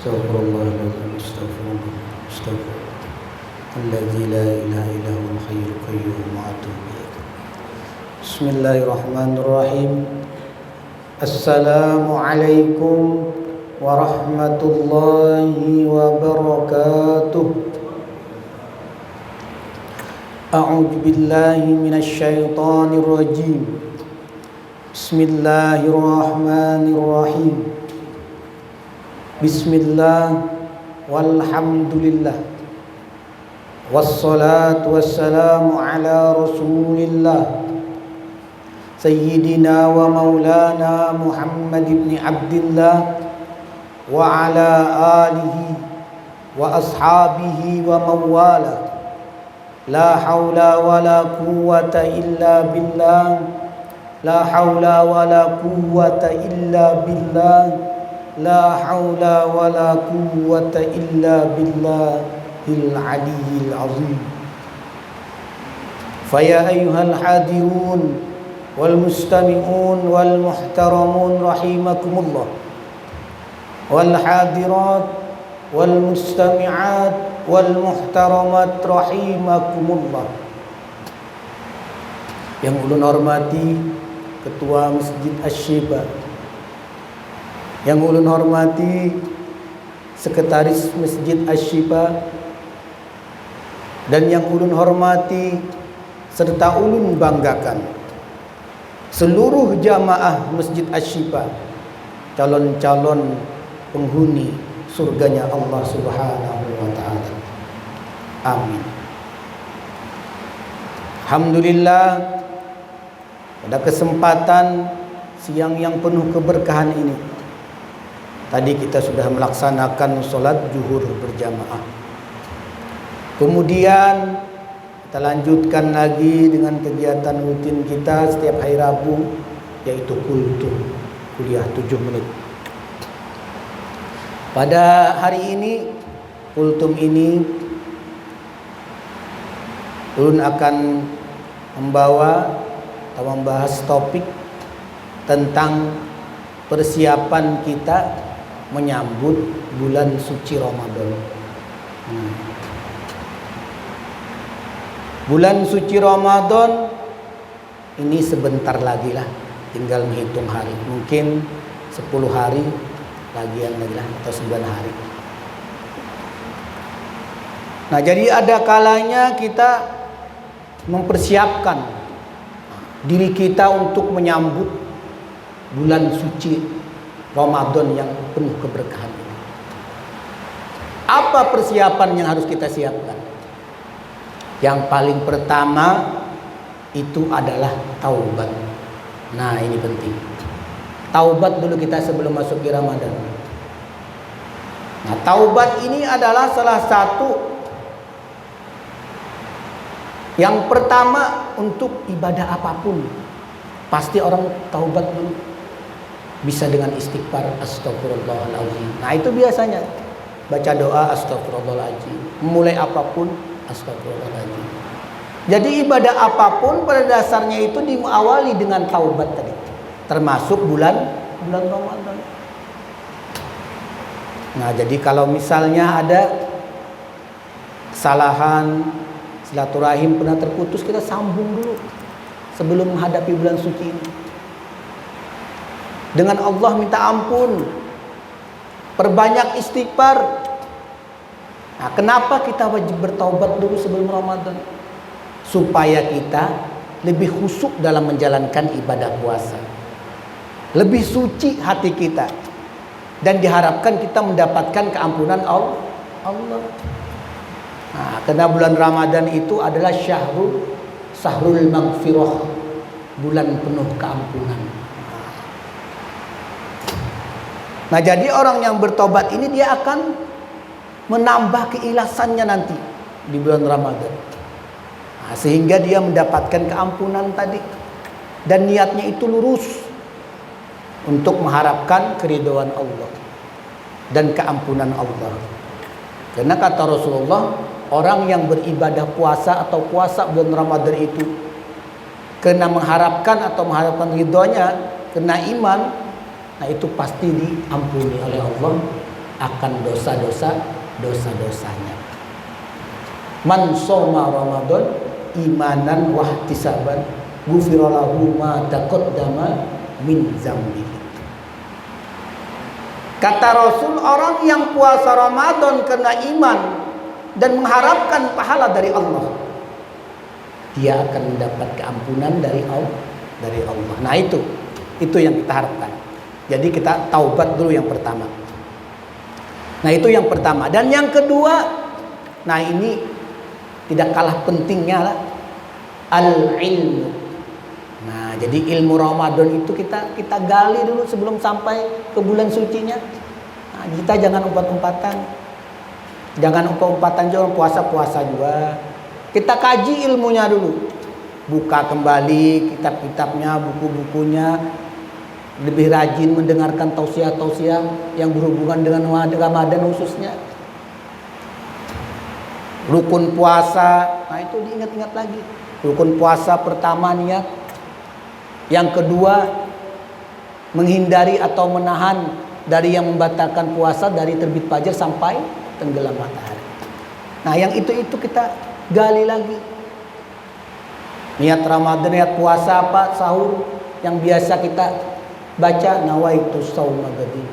Astaghfirullahaladzim, astaghfirullah, astaghfirullah. Alladzi la ilaha illa huwal hayyul qayyum wa atubu ilaih. Bismillahirrahmanirrahim. Assalamualaikum warahmatullahi wabarakatuh. A'udzu billahi minasy syaithanir rajim. Bismillahirrahmanirrahim. Bismillah walhamdulillah wassalatu wassalamu ala rasulillah Sayyidina wa maulana Muhammad ibn Abdillah wa ala alihi wa ashabihi wa mawala. La hawla wa la quwwata illa billah. La hawla wa la quwwata illa billah. La hawla wa la quwwata illa billahil aliyyil azim. Faya ayyuhal hadirun wal mustami'un wal muhtaramun rahimakumullah, wal hadirat wal mustami'at wal muhtaramat rahimakumullah. Yang ulun hormati Ketua Masjid Asy-Syifa, yang ulun hormati Sekretaris Masjid Asy-Syifa, dan yang ulun hormati serta ulun banggakan seluruh jamaah Masjid Asy-Syifa, calon-calon penghuni surganya Allah Subhanahu wa taala. Amin. Alhamdulillah, pada kesempatan siang yang penuh keberkahan ini, tadi kita sudah melaksanakan sholat zuhur berjamaah. Kemudian kita lanjutkan lagi dengan kegiatan rutin kita setiap hari Rabu, yaitu kultum, kuliah 7 menit. Pada hari ini, kultum ini ulun akan membawa atau membahas topik tentang persiapan kita menyambut bulan suci Ramadan. Bulan suci Ramadan ini sebentar lagi lah, tinggal menghitung hari. Mungkin 10 hari lagian lagi lah, atau 9 hari. Nah, jadi ada kalanya kita mempersiapkan diri kita untuk menyambut bulan suci Ramadan yang penuh keberkahan ini. Apa persiapan yang harus kita siapkan? Yang paling pertama itu adalah taubat. Nah, ini penting. Taubat dulu kita sebelum masuk di Ramadan. Nah, taubat ini adalah salah satu yang pertama untuk ibadah apapun. Pasti orang taubat dulu. Bisa dengan istighfar, astagfirullahaladzim. Nah, itu biasanya baca doa astagfirullahaladzim. Memulai apapun astagfirullahaladzim. Jadi ibadah apapun pada dasarnya itu diawali dengan taubat tadi. Termasuk bulan Ramadan. Nah, jadi kalau misalnya ada kesalahan, silaturahim pernah terputus, kita sambung dulu sebelum menghadapi bulan suci ini. Dengan Allah minta ampun, perbanyak istighfar. Nah, kenapa kita wajib bertaubat dulu sebelum Ramadan? Supaya kita lebih khusyuk dalam menjalankan ibadah puasa, lebih suci hati kita, dan diharapkan kita mendapatkan keampunan Allah. Nah, karena bulan Ramadan itu adalah syahrul maghfirah, bulan penuh keampunan. Nah, jadi orang yang bertobat ini dia akan menambah keikhlasannya nanti di bulan Ramadan. Nah, sehingga dia mendapatkan keampunan tadi, dan niatnya itu lurus untuk mengharapkan keridhaan Allah dan keampunan Allah. Karena kata Rasulullah, orang yang beribadah puasa atau puasa bulan Ramadan itu karena mengharapkan ridhonya, karena iman, nah itu pasti diampuni oleh Allah akan dosa-dosanya. Man shoma Ramadan imanan wahtisaban ghufira lahu ma taqaddama min dzambihi. Kata Rasul, orang yang puasa Ramadan karena iman dan mengharapkan pahala dari Allah, dia akan mendapat keampunan dari Allah. Nah, itu yang kita harapkan. Jadi kita taubat dulu yang pertama. Nah, itu yang pertama. Dan yang kedua, nah ini tidak kalah pentingnya lah, al-ilmu. Nah, jadi ilmu Ramadan itu kita gali dulu sebelum sampai ke bulan sucinya. Nah, kita jangan umpat-umpatan. Jangan umpat-umpatan juga puasa-puasa juga. Kita kaji ilmunya dulu. Buka kembali kitab-kitabnya, buku-bukunya. Lebih rajin mendengarkan tausiah-tausiah yang berhubungan dengan Ramadan khususnya. Rukun puasa, nah itu diingat-ingat lagi. Rukun puasa pertama niat. Yang kedua, menghindari atau menahan dari yang membatalkan puasa dari terbit fajar sampai tenggelam matahari. Nah, yang itu kita gali lagi. Niat Ramadan, niat puasa apa? Sahur yang biasa kita baca, nawaitu shauma gadi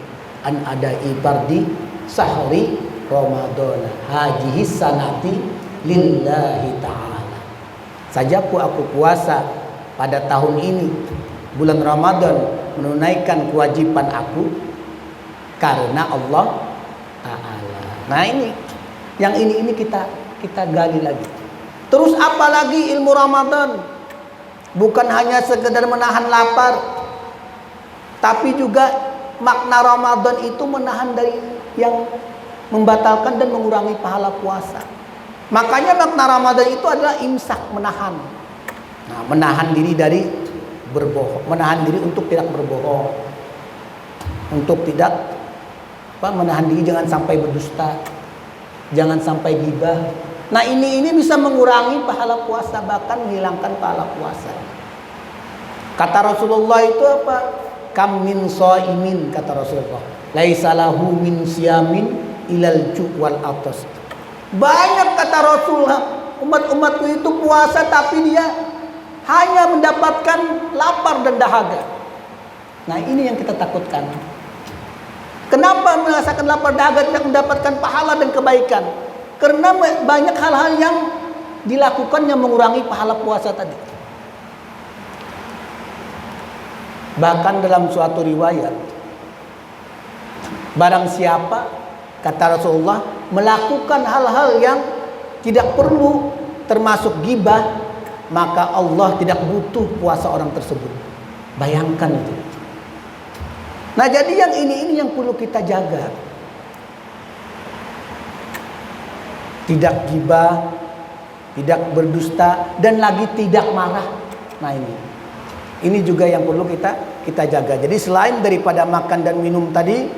an adai fardi sahri Ramadan hajihi sanati lillahi ta'ala. Sajaku aku puasa pada tahun ini bulan Ramadan menunaikan kewajiban aku karena Allah Ta'ala. Nah, ini yang ini kita gali lagi. Terus apalagi ilmu Ramadan? Bukan hanya sekedar menahan lapar, tapi juga makna Ramadan itu menahan dari yang membatalkan dan mengurangi pahala puasa. Makanya makna Ramadan itu adalah imsak, menahan. Nah, menahan diri dari berbohong, menahan diri untuk tidak berbohong, untuk tidak menahan diri jangan sampai berdusta, jangan sampai ghibah. Nah, ini bisa mengurangi pahala puasa, bahkan menghilangkan pahala puasa. Kata Rasulullah itu apa? Kam min shaimin, kata Rasulullah, laisa lahu min siyamin ilal ju' wal atas. Banyak kata Rasulullah, umat-umatku itu puasa tapi dia hanya mendapatkan lapar dan dahaga. Nah, ini yang kita takutkan. Kenapa merasakan lapar dahaga tidak mendapatkan pahala dan kebaikan? Karena banyak hal-hal yang dilakukan yang mengurangi pahala puasa tadi. Bahkan dalam suatu riwayat, barang siapa, kata Rasulullah, melakukan hal-hal yang tidak perlu termasuk ghibah, maka Allah tidak butuh puasa orang tersebut. Bayangkan itu. Nah, jadi yang ini yang perlu kita jaga. Tidak ghibah, tidak berdusta, dan lagi tidak marah. Nah, ini juga yang perlu kita jaga. Jadi selain daripada makan dan minum tadi,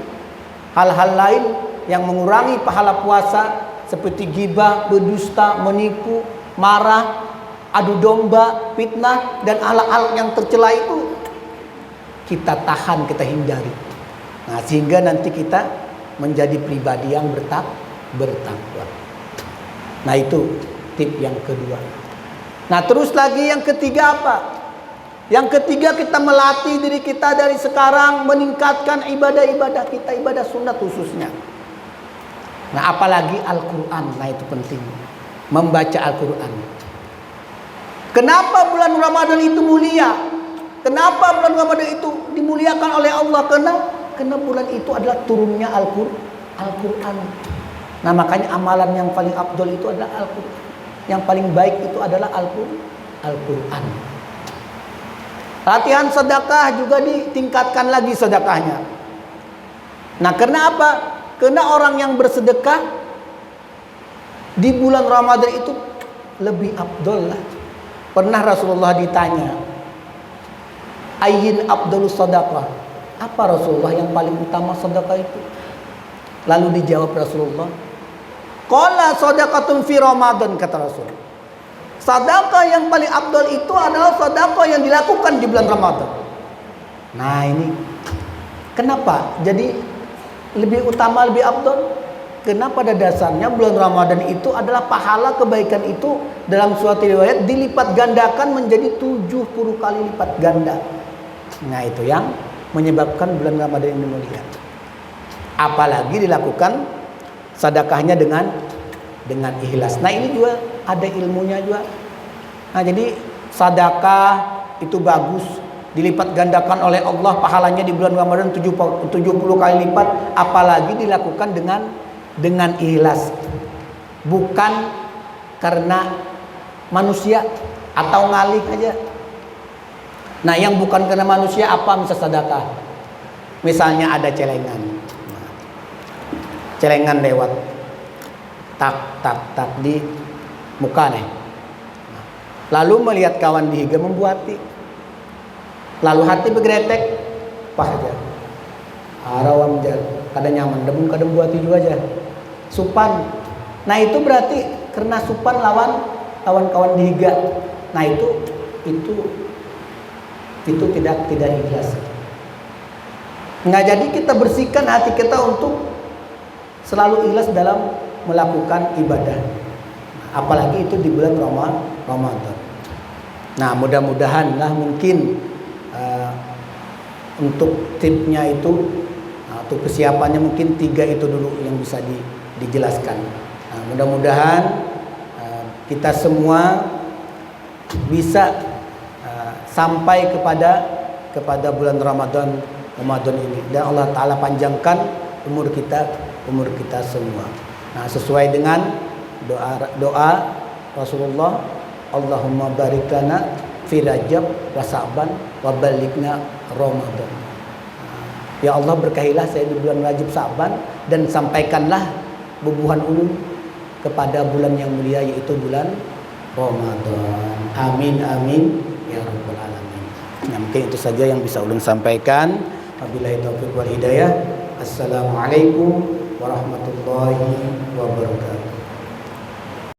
hal-hal lain yang mengurangi pahala puasa seperti ghibah, berdusta, menipu, marah, adu domba, fitnah, dan hal-hal yang tercela itu kita tahan, kita hindari. Nah, sehingga nanti kita menjadi pribadi yang bertakwa. Nah, itu tip yang kedua. Nah, terus lagi yang ketiga apa? Yang ketiga, kita melatih diri kita dari sekarang meningkatkan ibadah-ibadah kita, ibadah sunat khususnya. Nah, apalagi Al-Quran. Nah, itu penting, membaca Al-Quran. Kenapa bulan Ramadan itu mulia? Kenapa bulan Ramadan itu dimuliakan oleh Allah? Karena bulan itu adalah turunnya Al-Quran. Nah, makanya amalan yang paling afdol itu adalah Al-Quran. Yang paling baik itu adalah Al-Quran. Latihan sedekah juga ditingkatkan lagi sedekahnya. Nah, karena apa? Karena orang yang bersedekah di bulan Ramadan itu lebih afdol lah. Pernah Rasulullah ditanya, ayyin afdalus sedekah? Apa Rasulullah yang paling utama sedekah itu? Lalu dijawab Rasulullah, qala shadaqatun fi Ramadan, kata Rasul. Sedekah yang paling afdal itu adalah sedekah yang dilakukan di bulan Ramadan. Nah, ini kenapa? Jadi lebih utama, lebih afdal. Karena pada dasarnya bulan Ramadan itu adalah pahala kebaikan itu dalam suatu riwayat dilipat gandakan menjadi 70 kali lipat ganda. Nah, itu yang menyebabkan bulan Ramadan ini mulia. Apalagi dilakukan sedekahnya dengan ikhlas. Nah, ini juga ada ilmunya juga. Nah, jadi sedekah itu bagus, dilipat gandakan oleh Allah pahalanya di bulan Ramadan 70 kali lipat, apalagi dilakukan dengan ikhlas, bukan karena manusia atau ngalih aja. Nah, yang bukan karena manusia apa misal sedekah? Misalnya ada celengan lewat, tak di muka nih. Lalu melihat kawan dihiga membuati, lalu hati bergeretek, pas aja. Arawam jar, kadang nyaman, debung kadang buati juga aja. Supan. Nah, itu berarti karena supan lawan kawan dihiga. Nah, itu tidak ikhlas. Nah, jadi kita bersihkan hati kita untuk selalu ikhlas dalam melakukan ibadah. Apalagi itu di bulan Ramadan. Nah, mudah-mudahan lah mungkin untuk tipnya itu atau kesiapannya mungkin 3 itu dulu yang bisa dijelaskan. Nah, mudah-mudahan kita semua bisa sampai kepada bulan Ramadan ini, dan Allah Ta'ala panjangkan umur kita semua. Nah, sesuai dengan doa Rasulullah, Allahumma barik lana fi Rajab wa Sa'ban wa balighna Ramadan. Ya Allah, berkahilah saya di bulan Rajab Sa'ban dan sampaikanlah bubuhan ulum kepada bulan yang mulia yaitu bulan Ramadan. Amin amin ya rabbal alamin. Nah, mungkin itu saja yang bisa ulun sampaikan. Wabillahi taufiq wal hidayah. Assalamualaikum warahmatullahi wabarakatuh.